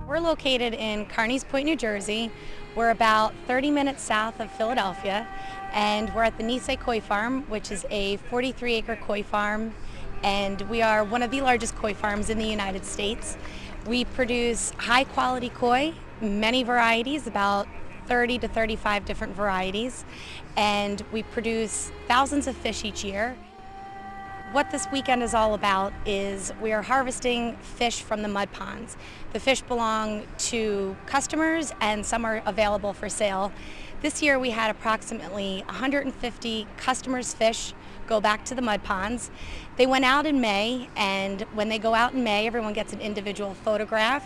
We're located in Carneys Point, New Jersey. We're about 30 minutes south of Philadelphia, and we're at the Nisei Koi Farm, which is a 43-acre koi farm, and we are one of the largest koi farms in the United States. We produce high-quality koi, many varieties, about 30 to 35 different varieties, and we produce thousands of fish each year. What this weekend is all about is we are harvesting fish from the mud ponds. The fish belong to customers and some are available for sale. This year we had approximately 150 customers' fish go back to the mud ponds. They went out in May, and when they go out in May, everyone gets an individual photograph.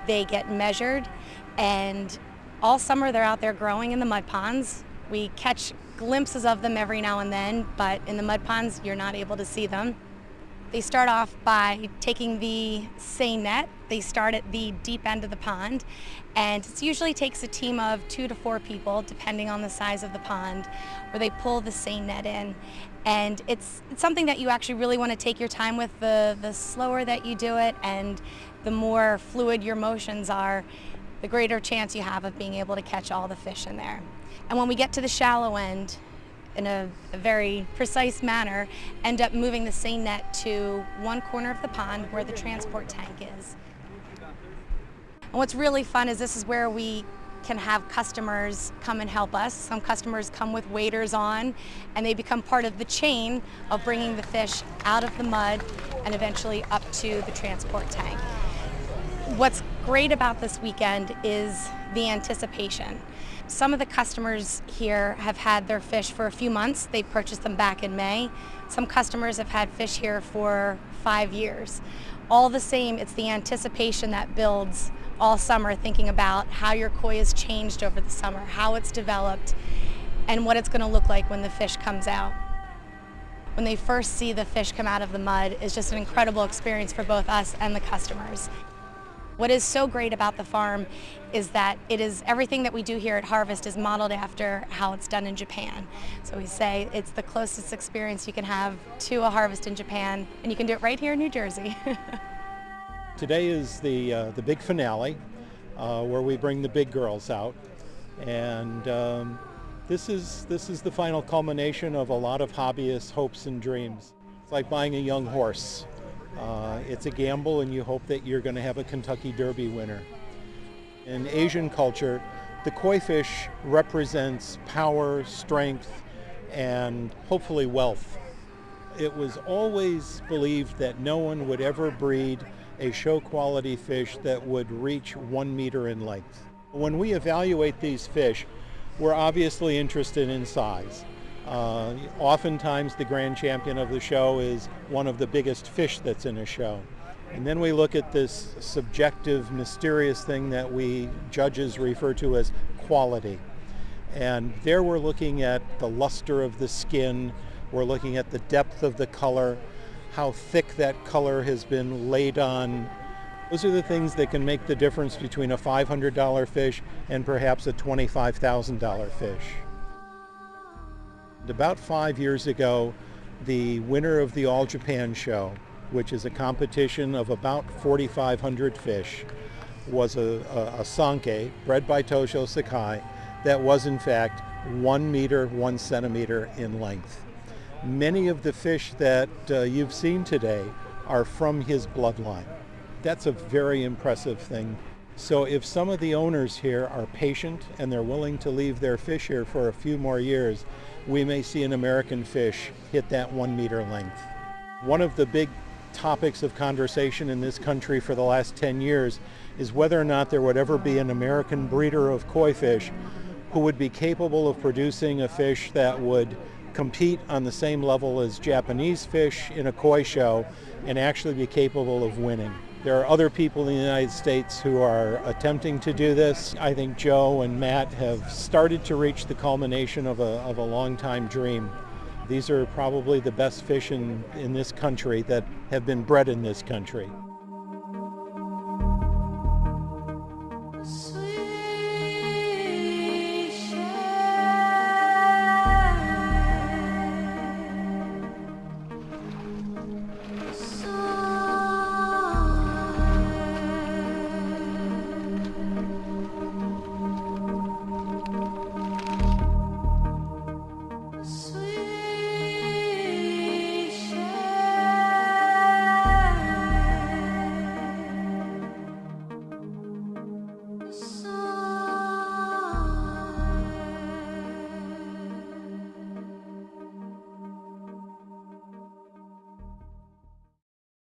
They get measured, and all summer they're out there growing in the mud ponds. We catch glimpses of them every now and then, but in the mud ponds you're not able to see them. They start off by taking the seine net. They start at the deep end of the pond, and it usually takes a team of 2 to 4 people, depending on the size of the pond, where they pull the seine net in. And it's something that you actually really want to take your time with. The slower that you do it and the more fluid your motions are, the greater chance you have of being able to catch all the fish in there. And when we get to the shallow end, in a very precise manner, end up moving the seine net to one corner of the pond where the transport tank is. And what's really fun is this is where we can have customers come and help us. Some customers come with waders on, and they become part of the chain of bringing the fish out of the mud and eventually up to the transport tank. What's great about this weekend is the anticipation. Some of the customers here have had their fish for a few months. They purchased them back in May. Some customers have had fish here for 5 years. All the same, it's the anticipation that builds all summer, thinking about how your koi has changed over the summer, how it's developed, and what it's going to look like when the fish comes out. When they first see the fish come out of the mud, it's just an incredible experience for both us and the customers. What is so great about the farm is that everything that we do here at Harvest is modeled after how it's done in Japan. So we say it's the closest experience you can have to a harvest in Japan, and you can do it right here in New Jersey. Today is the big finale, where we bring the big girls out, and this is the final culmination of a lot of hobbyists' hopes and dreams. It's like buying a young horse. It's a gamble, and you hope that you're going to have a Kentucky Derby winner. In Asian culture, the koi fish represents power, strength, and hopefully wealth. It was always believed that no one would ever breed a show quality fish that would reach 1 meter in length. When we evaluate these fish, we're obviously interested in size. Oftentimes the grand champion of the show is one of the biggest fish that's in a show. And then we look at this subjective, mysterious thing that we judges refer to as quality. And there we're looking at the luster of the skin, we're looking at the depth of the color, how thick that color has been laid on. Those are the things that can make the difference between a $500 fish and perhaps a $25,000 fish. About 5 years ago, the winner of the All Japan Show, which is a competition of about 4,500 fish, was a sanke bred by Tosho Sakai that was in fact 1 meter, 1 centimeter in length. Many of the fish that you've seen today are from his bloodline. That's a very impressive thing. So if some of the owners here are patient and they're willing to leave their fish here for a few more years, we may see an American fish hit that 1 meter length. One of the big topics of conversation in this country for the last 10 years is whether or not there would ever be an American breeder of koi fish who would be capable of producing a fish that would compete on the same level as Japanese fish in a koi show and actually be capable of winning. There are other people in the United States who are attempting to do this. I think Joe and Matt have started to reach the culmination of a long-time dream. These are probably the best fish in this country that have been bred in this country. Sweet